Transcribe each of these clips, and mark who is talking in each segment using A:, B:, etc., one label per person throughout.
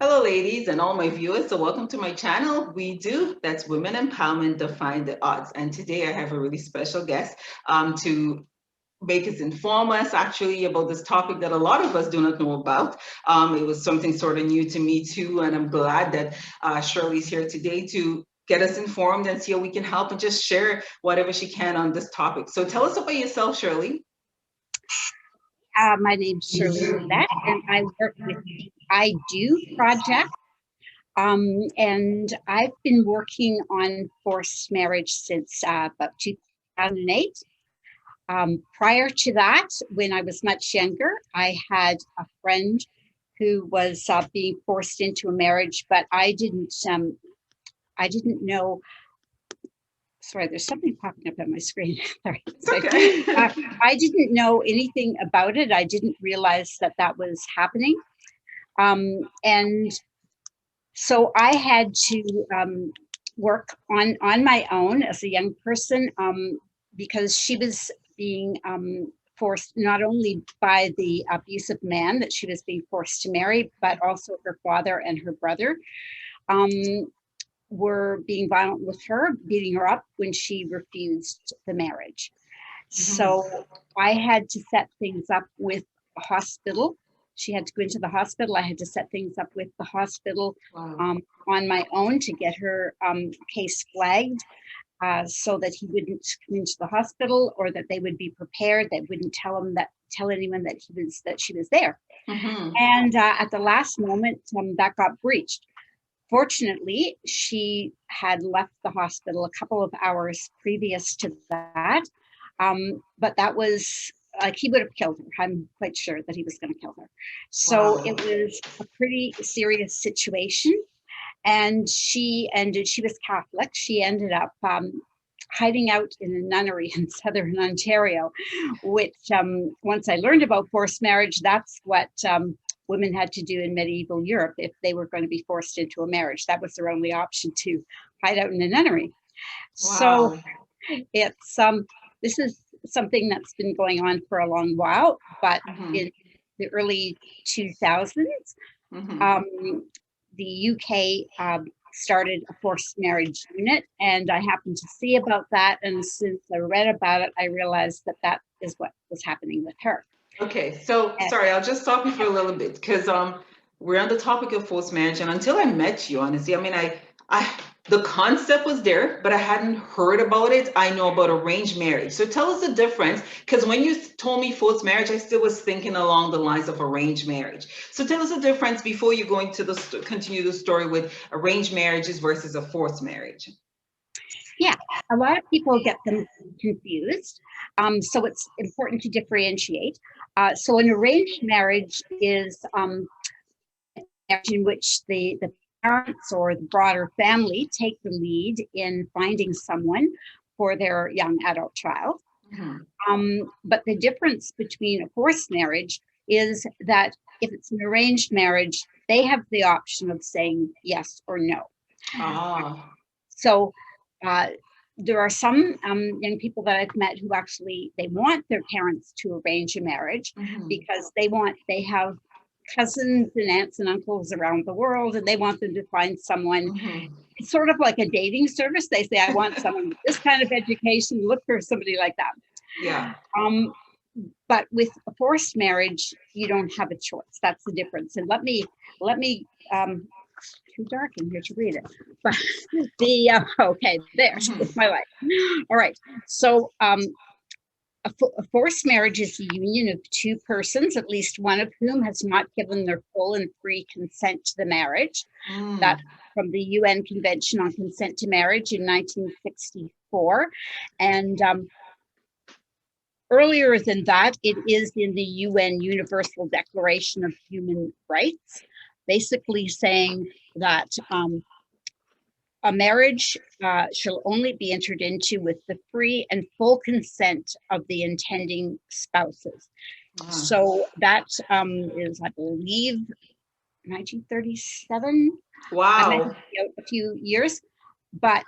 A: Hello, ladies, and all my viewers. So, welcome to my channel. That's Women Empowerment Defying the Odds. And today I have a really special guest to make us inform us actually about this topic that a lot of us do not know about. It was something sort of new to me too, and I'm glad that Shirley's here today to get us informed and see how we can help and just share whatever she can on this topic. So, tell us about yourself, Shirley.
B: My name's Shirley Gillett, and I work with the I Do project. And I've been working on forced marriage since about 2008. Prior to that, when I was much younger, I had a friend who was being forced into a marriage, but I didn't know. Sorry, there's something popping up on my screen. Sorry.
A: Okay.
B: I didn't know anything about it. I didn't realize that that was happening. And so I had to work on my own as a young person because she was being forced not only by the abusive man that she was being forced to marry, but also her father and her brother were being violent with her, beating her up when she refused the marriage. So I had to set things up with a hospital. She had to go into the hospital. I had to set things up with the hospital on my own to get her case flagged so that he wouldn't come into the hospital, or that they would be prepared. They wouldn't tell anyone that she was there. And at the last moment, that got breached. Fortunately, she had left the hospital a couple of hours previous to that. But that was like, he would have killed her. I'm quite sure that he was going to kill her. So it was a pretty serious situation. And she was Catholic. She ended up hiding out in a nunnery in southern Ontario, which once I learned about forced marriage, that's what women had to do in medieval Europe if they were going to be forced into a marriage. That was their only option, to hide out in a nunnery. So it's this is something that's been going on for a long while, but in the early 2000s, the UK started a forced marriage unit, and I happened to see about that. And since I read about it, I realized that that is what was happening with her.
A: Okay, so sorry, I'll just stop you for a little bit because we're on the topic of forced marriage, and until I met you, honestly, I mean, I the concept was there, but I hadn't heard about it. I know about arranged marriage. So tell us the difference, because when you told me forced marriage, I still was thinking along the lines of arranged marriage. So tell us the difference before you go into continue the story with arranged marriages versus a forced marriage.
B: Yeah, a lot of people get them confused. So it's important to differentiate. So an arranged marriage is in which the parents or the broader family take the lead in finding someone for their young adult child. But the difference between a forced marriage is that if it's an arranged marriage, they have the option of saying yes or no. So there are some young people that I've met who actually, they want their parents to arrange a marriage because they have cousins and aunts and uncles around the world, and they want them to find someone. It's sort of like a dating service. They say, I want someone with this kind of education, look for somebody like that.
A: Yeah.
B: But with a forced marriage, you don't have a choice. That's the difference. And let me too dark in here to read it. But okay, there's my light. All right. So a forced marriage is a union of two persons, at least one of whom has not given their full and free consent to the marriage. That from the UN Convention on Consent to Marriage in 1964. And earlier than that, it is in the UN Universal Declaration of Human Rights, basically saying that a marriage shall only be entered into with the free and full consent of the intending spouses. So that is, I believe, 1937.
A: Wow.
B: A few years. But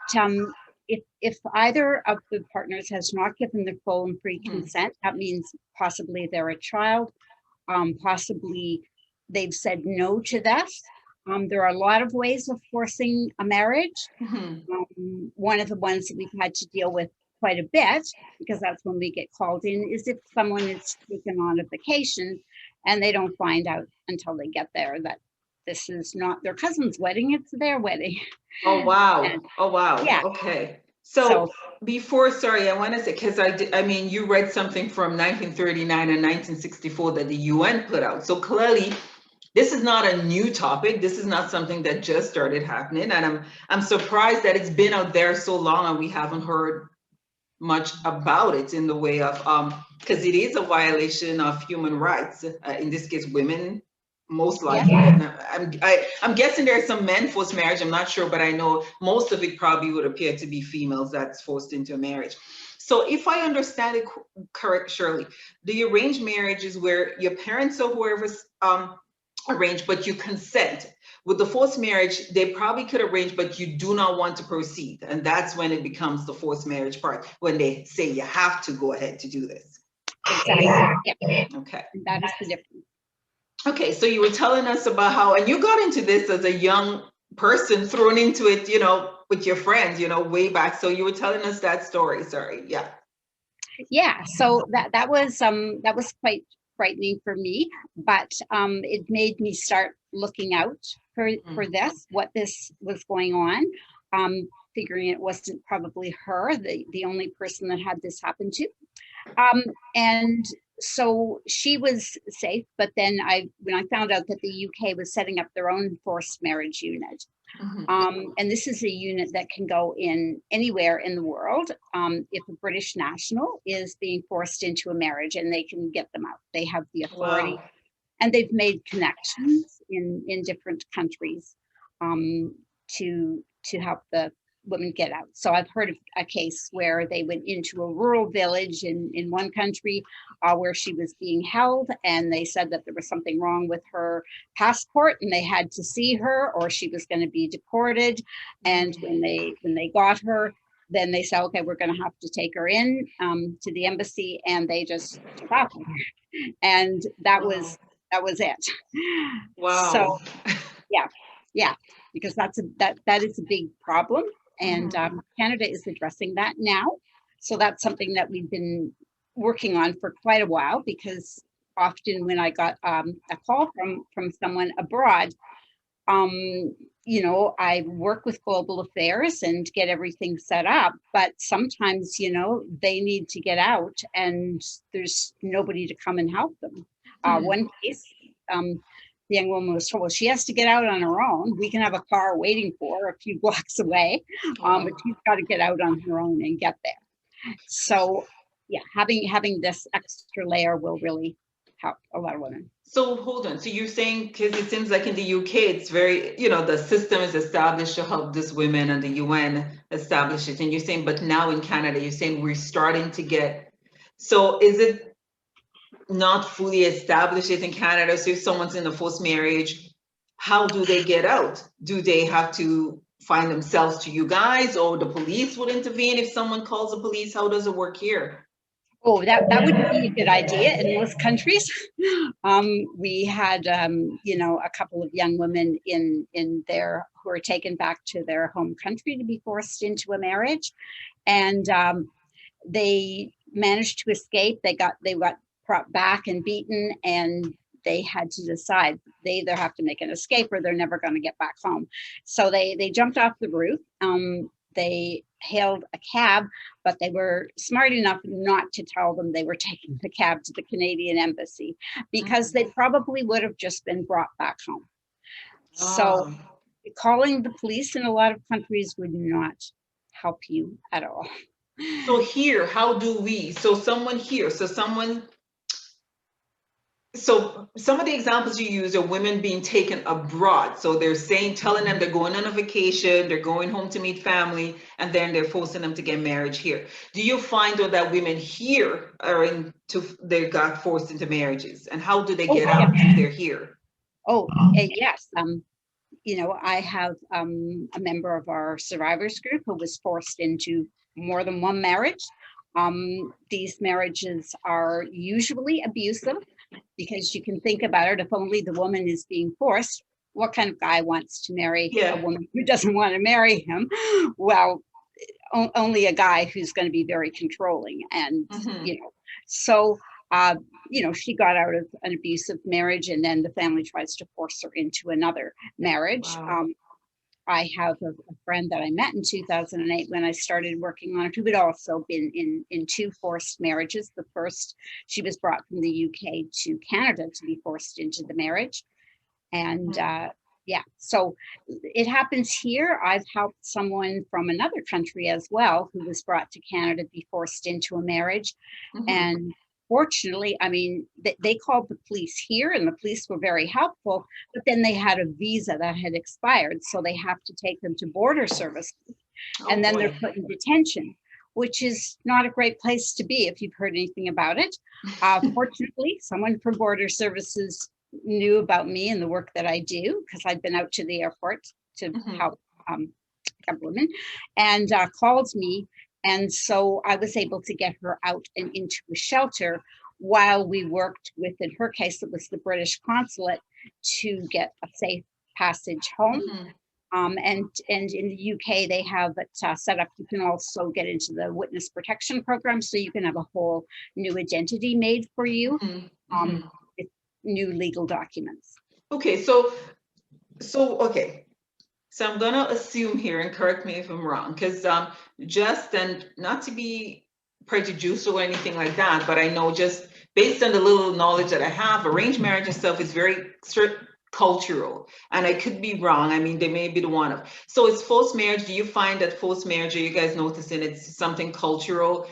B: if either of the partners has not given their full and free consent, that means possibly they're a child, possibly they've said no to this, There are a lot of ways of forcing a marriage.
A: Mhm.
B: One of the ones that we've had to deal with quite a bit, because that's when we get called in, is if someone is taken on a vacation and they don't find out until they get there that this is not their cousin's wedding, it's their wedding.
A: Oh, wow.
B: And
A: Oh, wow.
B: yeah,
A: Okay.
B: so
A: So before, sorry, I want to say, because I mean, you read something from 1939 and 1964 that the UN put out. So clearly, this is not a new topic. This is not something that just started happening. And I'm surprised that it's been out there so long and we haven't heard much about it in the way of because it is a violation of human rights, in this case women most
B: yeah,
A: likely. And I'm guessing there's some men forced marriage, I'm not sure, but I know most of it probably would appear to be females that's forced into a marriage. So if I understand it correct, Shirley, the arranged marriage is where your parents or whoever's arrange, but you consent. With the forced marriage, they probably could arrange, but you do not want to proceed. And that's when it becomes the forced marriage part, when they say you have to go ahead to do this.
B: exactly. Yeah,
A: Okay.
B: and that is the difference.
A: Okay, so you were telling us about how, and you got into this as a young person, thrown into it, with your friends, way back. So you were telling us that story. Sorry. Yeah.
B: Yeah, so that was quite frightening for me, but it made me start looking out for this, what this was going on. Figuring it wasn't probably her, the only person that had this happen to. And so she was safe, but then when I found out that the UK was setting up their own forced marriage unit, and this is a unit that can go in anywhere in the world. If a British national is being forced into a marriage, and they can get them out, they have the authority,
A: Wow.
B: and they've made connections in different countries to help the women get out. So I've heard of a case where they went into a rural village in one country where she was being held, and they said that there was something wrong with her passport and they had to see her or she was going to be deported. And when they got her, then they said, okay, we're going to have to take her in to the embassy, and they just stopped her. And that was it. So
A: Wow.
B: yeah, yeah, because that is a big problem, and
A: Mhm.
B: Canada is addressing that now. So that's something that we've been working on for quite a while, because often when I got a call from someone abroad, um, I work with global affairs and get everything set up, but sometimes, they need to get out and there's nobody to come and help them. One case, the young woman was told, well, she has to get out on her own. We can have a car waiting for her a few blocks away,
A: Wow.
B: but she's got to get out on her own and get there. So, yeah, having this extra layer will really help a lot of women.
A: So hold on. So you're saying, because it seems like in the UK, it's very, the system is established to help these women and the UN establish it. And you're saying, but now in Canada, you're saying we're starting to get, so is it not fully established yet in Canada? So if someone's in a forced marriage, how do they get out? Do they have to find themselves to you guys, or the police would intervene if someone calls the police? How does it work here?
B: Oh, that would be a good idea in most countries. We had, a couple of young women in there who were taken back to their home country to be forced into a marriage, and they managed to escape. They got brought back and beaten, and they had to decide they either have to make an escape or they're never going to get back home. So they jumped off the roof. They hailed a cab, but they were smart enough not to tell them they were taking the cab to the Canadian embassy, because they probably would have just been brought back home. So
A: Oh.
B: calling the police in a lot of countries would not help you at all.
A: So here, how do we, so someone here, so some of the examples you use are women being taken abroad. So they're telling them they're going on a vacation, they're going home to meet family, and then they're forcing them to get married here. Do you find though that women here they got forced into marriages, and how do they
B: Oh,
A: get out
B: yeah.
A: if they're here?
B: Oh, yes. I have a member of our survivors group who was forced into more than one marriage. These marriages are usually abusive, because you can think about it, if only the woman is being forced, what kind of guy wants to marry a
A: Yeah.
B: woman who doesn't want to marry him? Well, only a guy who's going to be very controlling. And,
A: Mm-hmm.
B: so, she got out of an abusive marriage, and then the family tries to force her into another marriage.
A: Wow.
B: I have a friend that I met in 2008 when I started working on it, who had also been in two forced marriages. The first, she was brought from the UK to Canada to be forced into the marriage. And yeah, so it happens here. I've helped someone from another country as well who was brought to Canada be forced into a marriage.
A: Mm-hmm.
B: And fortunately, I mean, they called the police here, and the police were very helpful, but then they had a visa that had expired. So they have to take them to border services,
A: Oh
B: and then they're
A: boy.
B: put in detention, which is not a great place to be if you've heard anything about it. Fortunately, someone from border services knew about me and the work that I do, because I'd been out to the airport to
A: Mm-hmm.
B: help women, and called me. And so I was able to get her out and into a shelter while we worked with, in her case, it was the British consulate, to get a safe passage home.
A: Mm-hmm.
B: And in the UK, they have it set up. You can also get into the witness protection program, so you can have a whole new identity made for you,
A: Mm-hmm.
B: with new legal documents.
A: Okay, okay. So I'm gonna assume here, and correct me if I'm wrong, because just, and not to be prejudicial or anything like that, but I know just based on the little knowledge that I have, arranged marriage itself is very cultural, and I could be wrong. I mean, they may be the one of. So it's forced marriage. Do you find that forced marriage, are you guys noticing it's something cultural,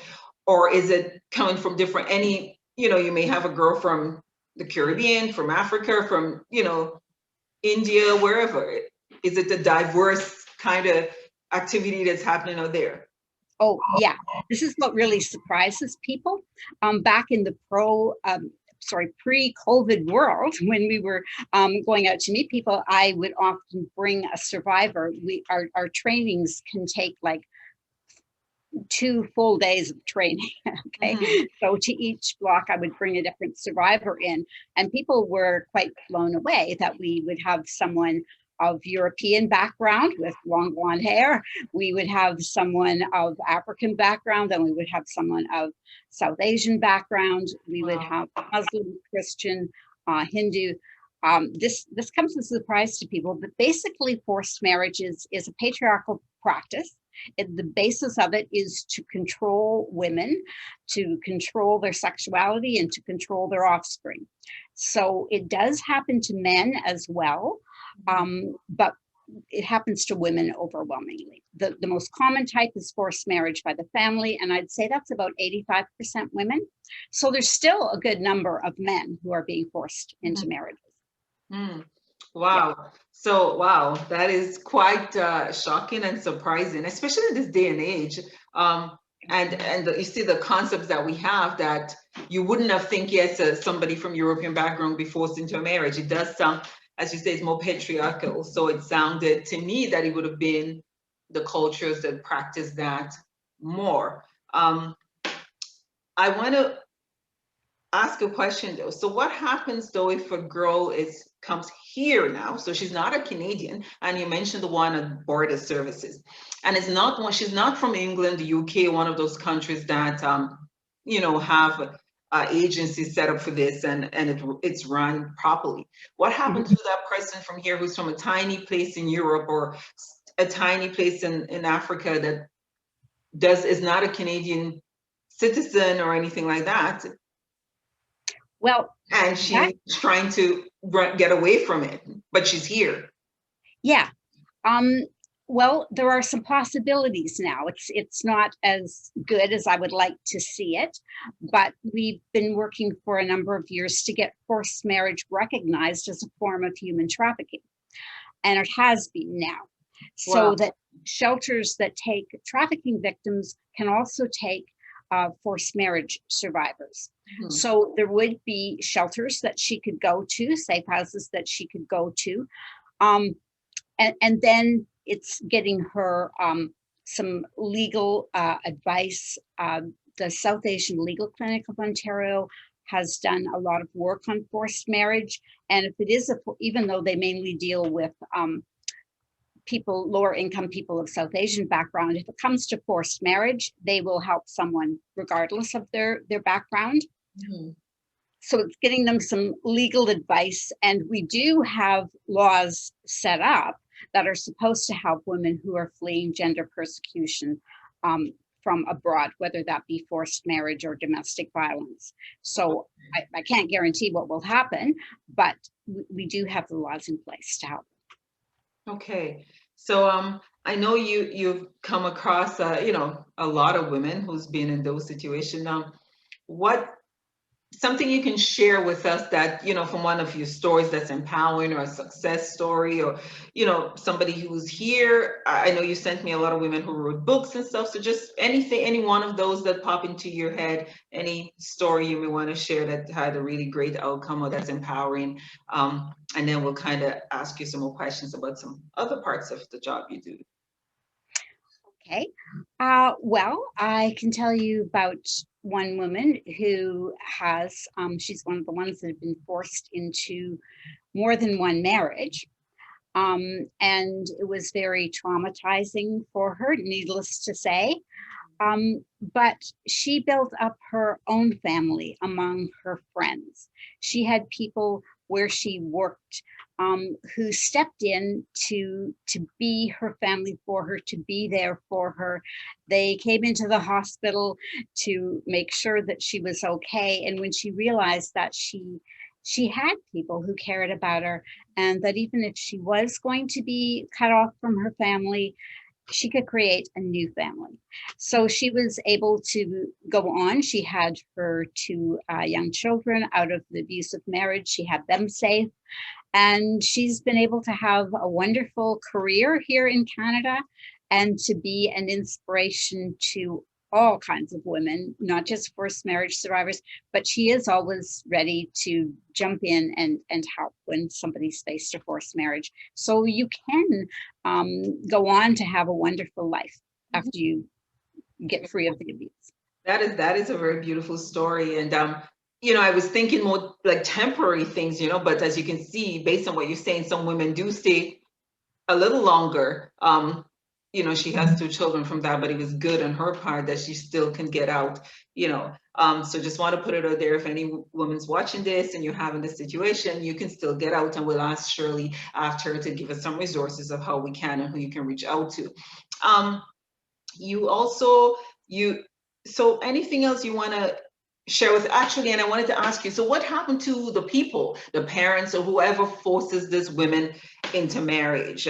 A: or is it coming from different? You may have a girl from the Caribbean, from Africa, from India, wherever. Is it the diverse kind of activity that's happening out there?
B: Oh, yeah. This is what really surprises people. Back in the pre-COVID world, when we were going out to meet people, I would often bring a survivor. Our trainings can take like 2 full days of training. Okay.
A: Mm-hmm.
B: So to each block, I would bring a different survivor in, and people were quite blown away that we would have someone of European background with long blonde hair. We would have someone of African background, and we would have someone of South Asian background. We would
A: Wow.
B: have Muslim, Christian, Hindu. This comes as a surprise to people, but basically forced marriage is a patriarchal practice. The basis of it is to control women, to control their sexuality, and to control their offspring. So it does happen to men as well, but it happens to women overwhelmingly. The most common type is forced marriage by the family, and I'd say that's about 85% women. So there's still a good number of men who are being forced into marriages.
A: Mm.
B: Yeah.
A: Wow. So, wow, that is quite shocking and surprising, especially in this day and age. And you see the concepts that we have that you wouldn't have think, yes, somebody from European background be forced into a marriage. It does sound, as you say, it's more patriarchal. So it sounded to me that it would have been the cultures that practice that more. I want to ask a question though. So what happens though if a girl comes here now? So she's not a Canadian, and you mentioned the one at border services, and she's not from England, the UK, one of those countries that have agencies set up for this, and it's run properly. What happens to that person from here who's from a tiny place in Europe or a tiny place in Africa that is not a Canadian citizen or anything like that?
B: Well,
A: And she's trying to get away from it, but she's here.
B: yeah. Well, there are some possibilities now. It's not as good as I would like to see it, but we've been working for a number of years to get forced marriage recognized as a form of human trafficking. And it has been now. So
A: Wow.
B: that shelters that take trafficking victims can also take forced marriage survivors.
A: Mhm.
B: So there would be shelters that she could go to, safe houses that she could go to. And then it's getting her some legal advice. The South Asian Legal Clinic of Ontario has done a lot of work on forced marriage, And if it is, even though they mainly deal with people, lower income people of South Asian background, if it comes to forced marriage, they will help someone regardless of their background. So it's getting them some legal advice. And we do have laws set up that are supposed to help women who are fleeing gender persecution from abroad, whether that be forced marriage or domestic violence. So I can't guarantee what will happen, but we do have the laws in place to help.
A: Okay, so I know you've come across you know, a lot of women who's been in those situations. What something you can share with us that, you know, from one of your stories that's empowering, or a success story, or, you know, somebody who's here. I know you sent me a lot of women who wrote books and stuff. So just anything, any one of those that pop into your head, any story you may want to share that had a really great outcome or that's empowering. And then we'll kind of ask you some more questions about some other parts of the job you do.
B: Okay. Well, I can tell you about one woman who has, she's one of the ones that have been forced into more than one marriage. And it was very traumatizing for her, needless to say. But she built up her own family among her friends. She had people where she worked who stepped in to be her family for her, to be there for her. They came into the hospital to make sure that she was okay. And when she realized that she had people who cared about her, and that even if she was going to be cut off from her family, she could create a new family. So she was able to go on. She had her two young children out of the abusive marriage. She had them safe. And she's been able to have a wonderful career here in Canada and to be an inspiration to all kinds of women, not just forced marriage survivors, but she is always ready to jump in and help when somebody's faced a forced marriage. So you can go on to have a wonderful life after you get free of the abuse.
A: That is a very beautiful story. And you know, I was thinking more like temporary things, you know, but as you can see, based on what you're saying, some women do stay a little longer. You know, she has two children from that, but it was good on her part that she still can get out, you know. So just want to put it out there, if any woman's watching this and you're having this situation, you can still get out, and we'll ask Shirley after to give us some resources of how we can and who you can reach out to. You also, so anything else you want to share with, actually, and I wanted to ask you, so what happened to the people, the parents or whoever forces these women into marriage?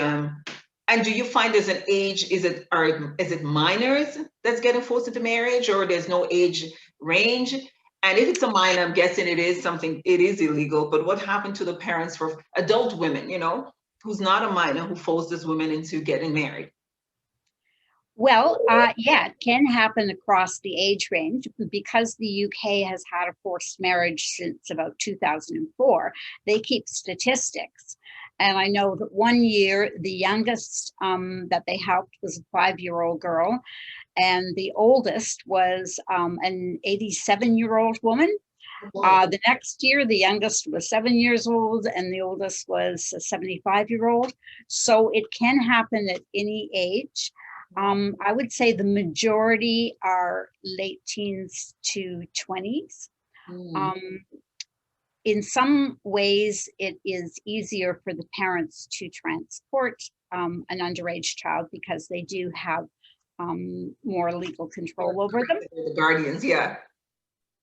A: And do you find there's an age, is it minors that's getting forced into marriage, or there's no age range? And if it's a minor, I'm guessing it is illegal, but what happened to the parents for adult women, you know, who's not a minor, who forces women into getting married?
B: Well, yeah, it can happen across the age range because the UK has had a forced marriage since about 2004. They keep statistics. And I know that one year, the youngest that they helped was a 5-year-old girl, and the oldest was an 87-year-old woman. The next year, the youngest was 7 years old, and the oldest was a 75-year-old. So it can happen at any age. I would say the majority are late teens to 20s. In some ways, it is easier for the parents to transport an underage child because they do have more legal control over them.
A: The guardians, yeah.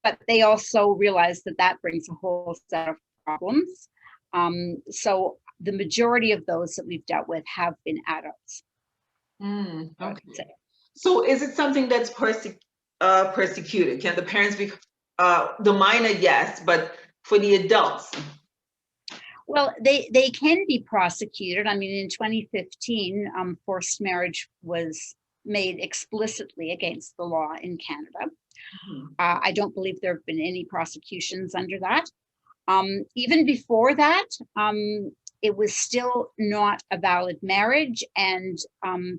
B: But they also realize that that brings a whole set of problems. So the majority of those that we've dealt with have been adults.
A: Okay. So is it something that's persecuted? Can the parents be, the minor, yes, but for the adults?
B: Well, they can be prosecuted. I mean, in 2015, forced marriage was made explicitly against the law in Canada. I don't believe there have been any prosecutions under that. Even before that, it was still not a valid marriage, and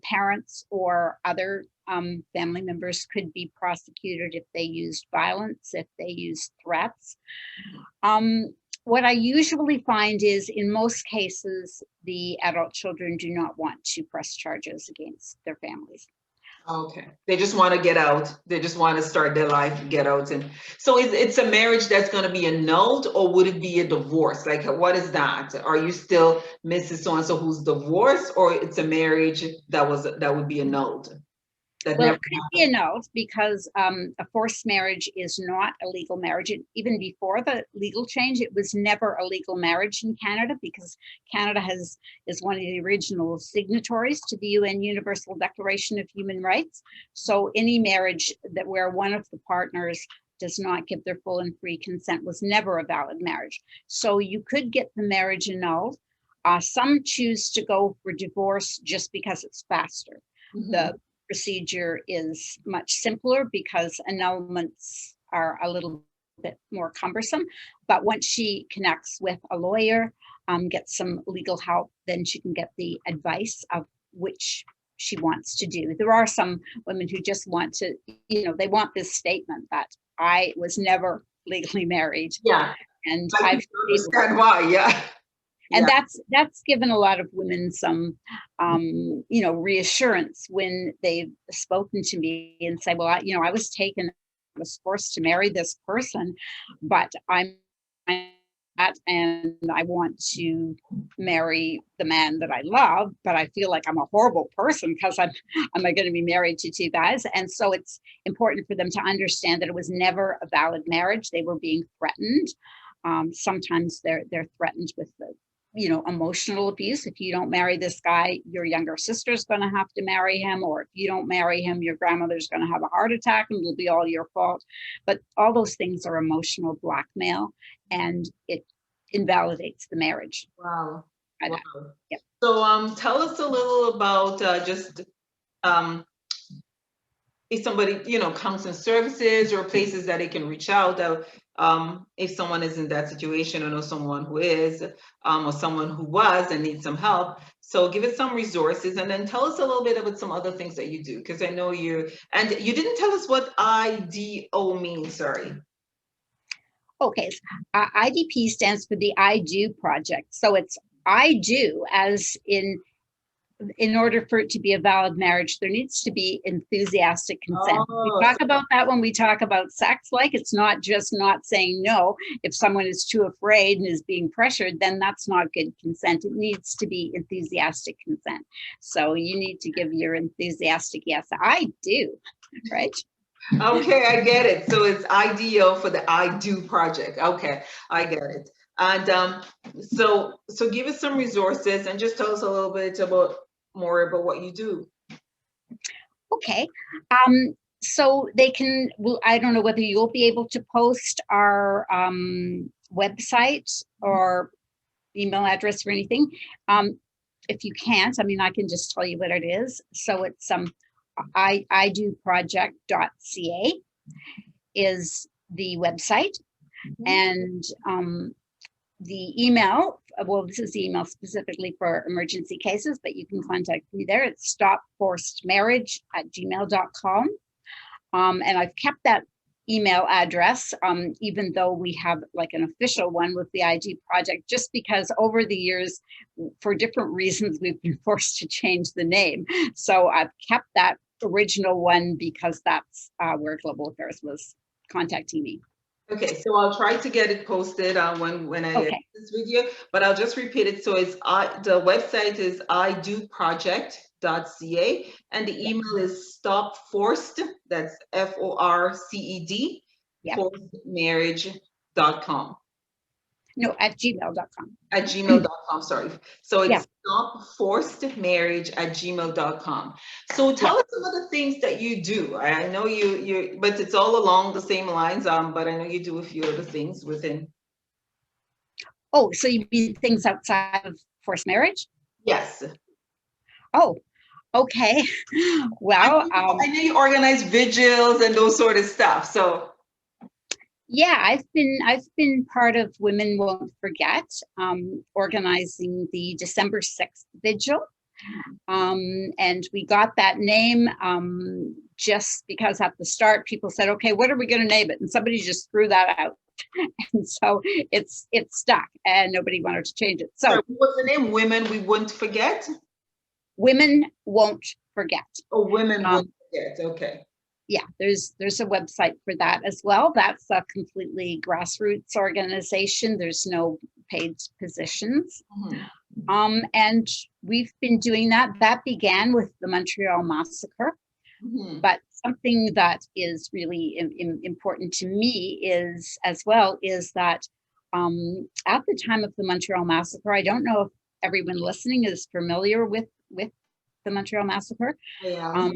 B: parents or other family members could be what I usually find is in most cases, the adult children do not want to press charges against their families.
A: Okay. They just want to get out. They just want to start their life, get out. And so it's a marriage that's going to be annulled, or would it be a divorce? Like, what is that? Are you still Mrs. So-and-so who's divorced, or it's a marriage that would be annulled?
B: Well, it could be annulled because a forced marriage is not a legal marriage. Even before the legal change, it was never a legal marriage in Canada, because Canada is one of the original signatories to the UN Universal Declaration of Human Rights. So any marriage that where one of the partners does not give their full and free consent was never a valid marriage. So you could get the marriage annulled. Some choose to go for divorce just because it's faster.
A: Mm-hmm.
B: The procedure is much simpler because annulments are a little bit more cumbersome. But once she connects with a lawyer, gets some legal help, then she can get the advice of which she wants to do. There are some women who just want to, they want this statement that I was never legally married.
A: Yeah.
B: And
A: I understand why, yeah.
B: And that's given a lot of women some, reassurance when they've spoken to me and say, well, I was forced to marry this person, but I'm and I want to marry the man that I love, but I feel like I'm a horrible person because I'm going to be married to two guys. And so it's important for them to understand that it was never a valid marriage. They were being threatened. Sometimes they're threatened with the emotional abuse. If you don't marry this guy, your younger sister's going to have to marry him, or if you don't marry him, your grandmother's going to have a heart attack and it'll be all your fault. But all those things are emotional blackmail, and it invalidates the marriage.
A: Wow.
B: Yep.
A: So tell us a little about just if somebody, counseling services or places that they can reach out, if someone is in that situation, or know someone who is, or someone who was and needs some help. So give us some resources, and then tell us a little bit about some other things that you do, because I know you didn't tell us what IDO means, sorry.
B: Okay, so, IDP stands for the I Do Project. So it's I do, as in order for it to be a valid marriage, there needs to be enthusiastic consent.
A: Oh.
B: We talk about that when we talk about sex, like it's not just not saying no. If someone is too afraid and is being pressured, then that's not good consent. It needs to be enthusiastic consent. So you need to give your enthusiastic yes, I do, right?
A: Okay, I get it. So it's IDO for the I Do Project. Okay, I get it. And so give us some resources and just tell us a little bit more about what you do.
B: Okay. So they can, well, I don't know whether you'll be able to post our website or email address or anything. If you can't, I can just tell you what it is. So it's idoproject.ca is the website. And the email, well, this is the email specifically for emergency cases, but you can contact me there. It's stopforcedmarriage@gmail.com. And I've kept that email address, even though we have like an official one with the ID Project, just because over the years, for different reasons, we've been forced to change the name. So I've kept that original one because that's where Global Affairs was contacting me.
A: Okay, so I'll try to get it posted when I edit this video, but I'll just repeat it. So it's the website is idoproject.ca, and the email is stopforced, that's FORCED, forcedmarriage.com.
B: No, at gmail.com.
A: At gmail.com, sorry. So it's stopforcedmarriage@gmail.com. So tell us some of the things that you do. I know you but it's all along the same lines, but I know you do a few other things within.
B: Oh, so you mean things outside of forced marriage?
A: Yes.
B: Oh, okay. Well,
A: I know you organize vigils and those sort of stuff. So
B: yeah, I've been part of Women Won't Forget, organizing the December 6th vigil. And we got that name just because at the start people said, okay, what are we going to name it? And somebody just threw that out. And so it's stuck and nobody wanted to change it. So
A: what's the name? Women We Won't Forget?
B: Women Won't Forget.
A: Oh, Women Won't Forget. Okay.
B: Yeah, there's a website for that as well. That's a completely grassroots organization. There's no paid positions.
A: Mm-hmm.
B: And we've been doing that. That began with the Montreal Massacre.
A: Mm-hmm.
B: But something that is really important to me is that at the time of the Montreal Massacre, I don't know if everyone listening is familiar with the Montreal Massacre.
A: Yeah.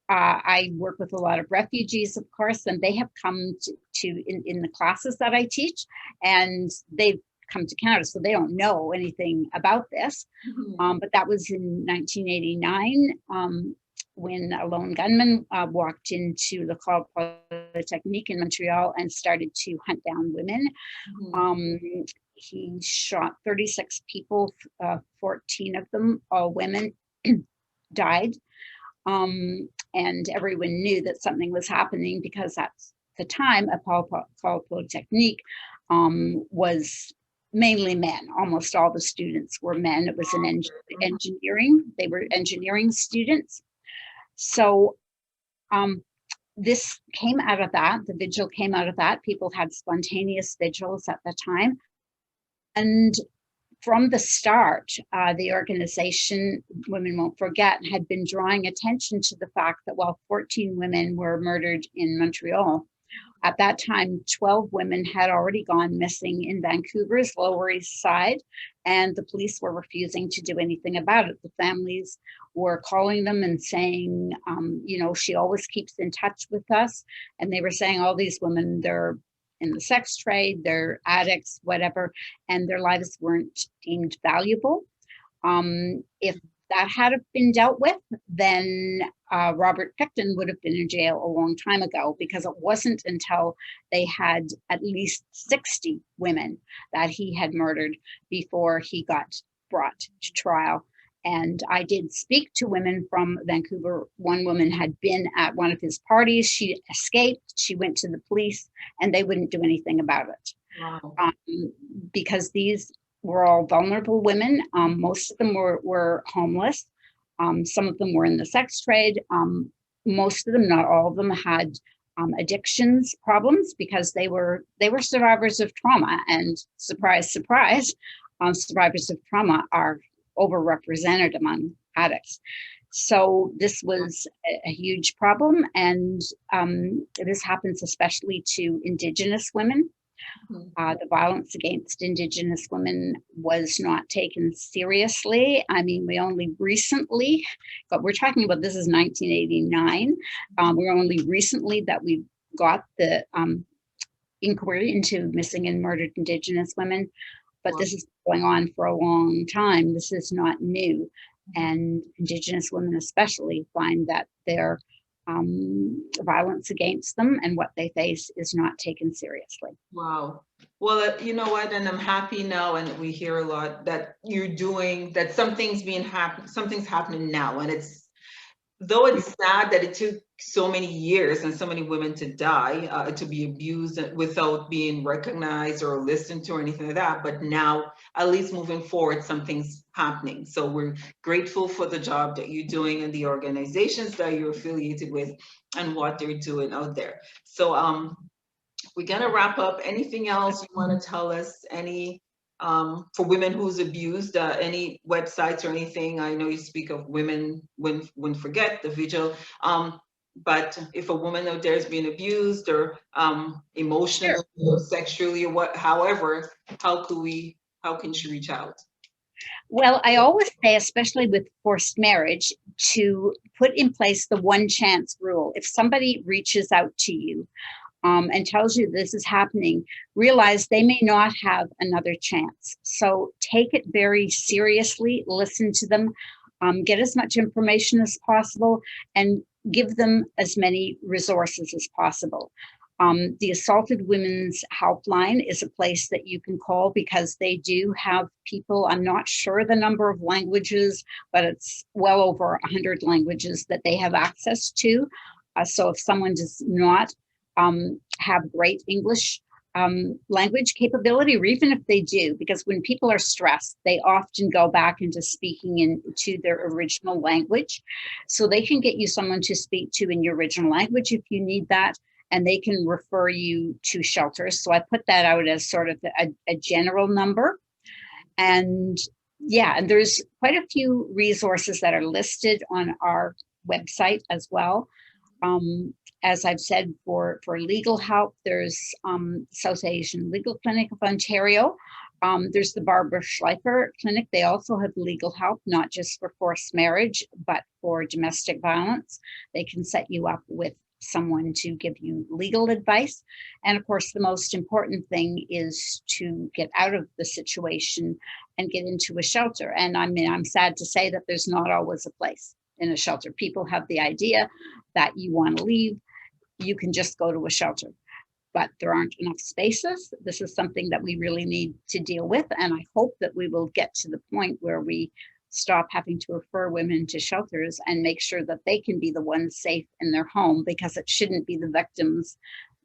B: I work with a lot of refugees, of course, and they have come to in the classes that I teach, and they've come to Canada, so they don't know anything about this.
A: Mm-hmm.
B: But that was in 1989 when a lone gunman walked into the École Polytechnique in Montreal and started to hunt down women. Mm-hmm. He shot 36 people, 14 of them, all women, died. And everyone knew that something was happening because at the time, École Polytechnique was mainly men. Almost all the students were men. It was an engineering. They were engineering students. So this came out of that. The vigil came out of that. People had spontaneous vigils at the time. And from the start, the organization Women Won't Forget had been drawing attention to the fact that while 14 women were murdered in Montreal, at that time, 12 women had already gone missing in Vancouver's Lower East Side, and the police were refusing to do anything about it. The families were calling them and saying, she always keeps in touch with us. And they were saying all these women, they're in the sex trade, they're addicts, whatever, and their lives weren't deemed valuable. If that had been dealt with, then Robert Pickton would have been in jail a long time ago, because it wasn't until they had at least 60 women that he had murdered before he got brought to trial. And I did speak to women from Vancouver. One woman had been at one of his parties. She escaped. She went to the police, and they wouldn't do anything about it.
A: Wow.
B: Because these were all vulnerable women. Most of them were homeless. Some of them were in the sex trade. Most of them, not all of them, had addictions problems, because they were survivors of trauma. And surprise, surprise, survivors of trauma are overrepresented among addicts. So this was a huge problem, and this happens especially to Indigenous women. The violence against Indigenous women was not taken seriously. I mean, we only recently, but we're talking about, this is 1989. We're only recently that we got the inquiry into missing and murdered Indigenous women, but this is going on for a long time. This is not new. And Indigenous women especially find that their violence against them and what they face is not taken seriously.
A: Wow. Well, you know what, and I'm happy now, and we hear a lot that you're doing, that something's happening now, and though it's sad that it took so many years and so many women to die, to be abused without being recognized or listened to or anything like that, but now, at least moving forward, something's happening. So we're grateful for the job that you're doing and the organizations that you're affiliated with and what they're doing out there. So we're gonna wrap up. Anything else you want to tell us? Any for women who's abused, any websites or anything? I know you speak of Women Won't Forget, the vigil, but if a woman out there is being abused or emotionally or sexually or however, how can she reach out?
B: Well, I always say, especially with forced marriage, to put in place the one chance rule. If somebody reaches out to you and tells you this is happening, realize they may not have another chance. So take it very seriously, listen to them, get as much information as possible, and give them as many resources as possible. The Assaulted Women's Helpline is a place that you can call, because they do have people, I'm not sure the number of languages, but it's well over 100 languages that they have access to. So if someone does not have great English language capability, or even if they do, because when people are stressed, they often go back into speaking into their original language. So they can get you someone to speak to in your original language if you need that, and they can refer you to shelters. So I put that out as sort of a general number. And yeah, and there's quite a few resources that are listed on our website as well. As I've said, for legal help, there's South Asian Legal Clinic of Ontario. There's the Barbara Schleifer Clinic. They also have legal help, not just for forced marriage, but for domestic violence. They can set you up with someone to give you legal advice. And of course, the most important thing is to get out of the situation and get into a shelter. And I mean, I'm sad to say that there's not always a place in a shelter. People have the idea that you want to leave, you can just go to a shelter, but there aren't enough spaces. This is something that we really need to deal with. And I hope that we will get to the point where we stop having to refer women to shelters and make sure that they can be the ones safe in their home, because it shouldn't be the victims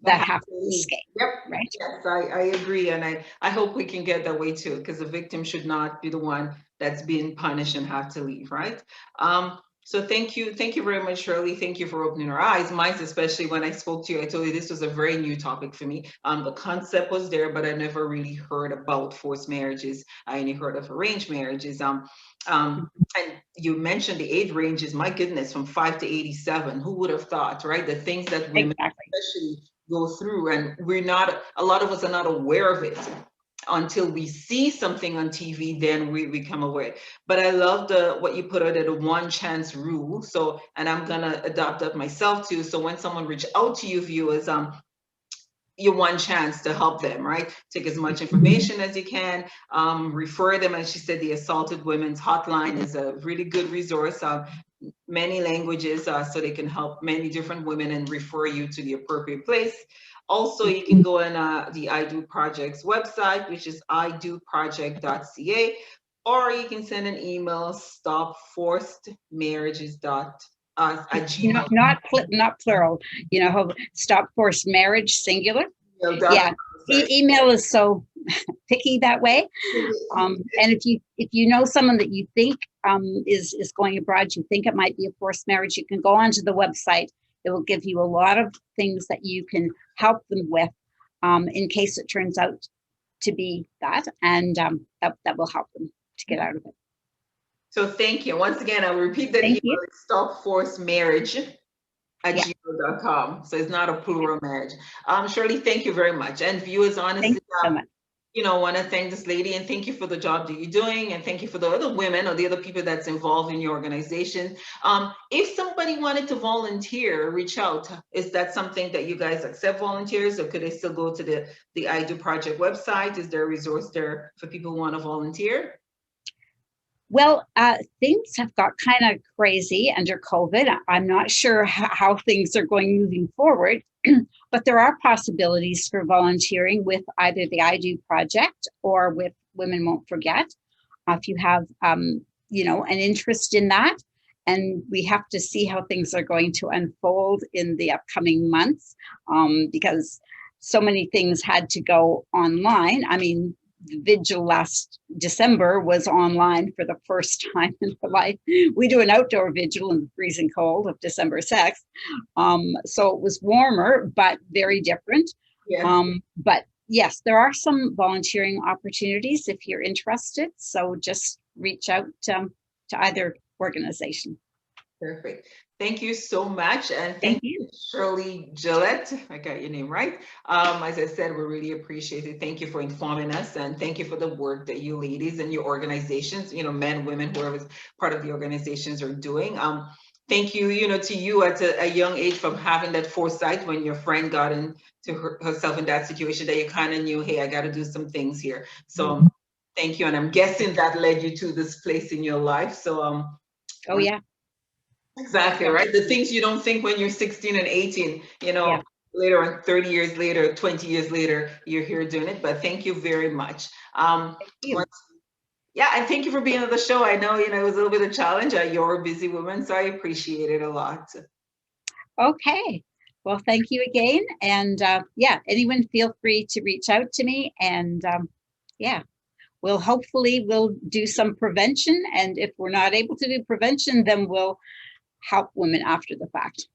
B: that have to escape.
A: Yep.
B: Right.
A: Yes, I agree. And I hope we can get that way too, because the victim should not be the one that's being punished and have to leave, right? So thank you very much, Shirley. Thank you for opening our eyes. Mine, especially when I spoke to you, I told you this was a very new topic for me. The concept was there, but I never really heard about forced marriages. I only heard of arranged marriages. And you mentioned the age ranges, my goodness, from 5 to 87. Who would have thought, right? The things that women especially go through, and a lot of us are not aware of it until we see something on TV, then we become aware. But I love what you put out at a one chance rule. So, and I'm gonna adopt that myself too. So when someone reach out to you, viewers, your one chance to help them, right? Take as much information as you can, refer them. And she said the Assaulted Women's Hotline is a really good resource, many languages, so they can help many different women and refer you to the appropriate place. Also, you can go on the I Do Project's website, which is idoproject.ca, or you can send an email, stopforcedmarriages@gmail.
B: Not plural. Stop forced marriage, singular. Yeah, email is so picky that way. And if you know someone that you think is going abroad, you think it might be a forced marriage, you can go onto the website. It will give you a lot of things that you can help them with in case it turns out to be that, and that will help them to get out of it.
A: So thank you. Once again, I'll repeat that email, stopforcedmarriage@gmail.com. So it's not a plural marriage. Shirley, thank you very much. And viewers, honestly,
B: so much.
A: Want to thank this lady and thank you for the job that you're doing, and thank you for the other women or the other people that's involved in your organization. If somebody wanted to volunteer, reach out. Is that something that you guys accept volunteers, or could they still go to the I Do Project website? Is there a resource there for people who want to volunteer?
B: Well, things have got kind of crazy under COVID. I'm not sure how things are going moving forward, but there are possibilities for volunteering with either the I Do Project or with Women Won't Forget. If you have, an interest in that, and we have to see how things are going to unfold in the upcoming months, because so many things had to go online. I mean, the vigil last December was online for the first time in her life. We do an outdoor vigil in the freezing cold of December 6th. So it was warmer, but very different.
A: Yeah.
B: But yes, there are some volunteering opportunities if you're interested. So just reach out to either organization.
A: Perfect. Thank you so much. And thank you, Shirley Gillett. I got your name right. As I said, we really appreciate it. Thank you for informing us, and thank you for the work that you ladies and your organizations, men, women, whoever's part of the organizations are doing. Thank you, to you at a young age, from having that foresight when your friend got into herself in that situation, that you kind of knew, hey, I got to do some things here. So thank you. And I'm guessing that led you to this place in your life. So,
B: oh yeah.
A: Exactly, right? The things you don't think when you're 16 and 18, later on, 30 years later, 20 years later, you're here doing it. But thank you very much.
B: Thank you.
A: Yeah, and thank you for being on the show. I know, it was a little bit of a challenge. You're a busy woman, so I appreciate it a lot.
B: Okay. Well, thank you again. And yeah, anyone feel free to reach out to me. And yeah, we'll do some prevention. And if we're not able to do prevention, then we'll help women after the fact.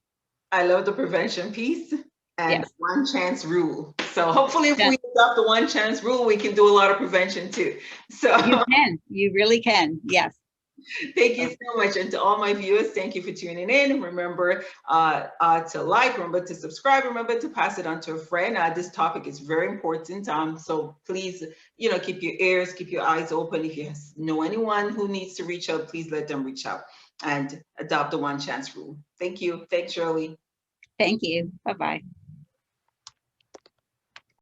A: I love the prevention piece and the
B: Yes.
A: one chance rule. So hopefully if
B: Yeah,
A: we adopt the one chance rule, we can do a lot of prevention too. So
B: you can. You really can. Yes.
A: thank you so much. And to all my viewers, thank you for tuning in. Remember to like, remember to subscribe, remember to pass it on to a friend. This topic is very important. So please, keep your ears, keep your eyes open. If you know anyone who needs to reach out, please let them reach out and adopt the one chance rule. Thank you. Thanks, Shirley.
B: Thank you. Bye-bye.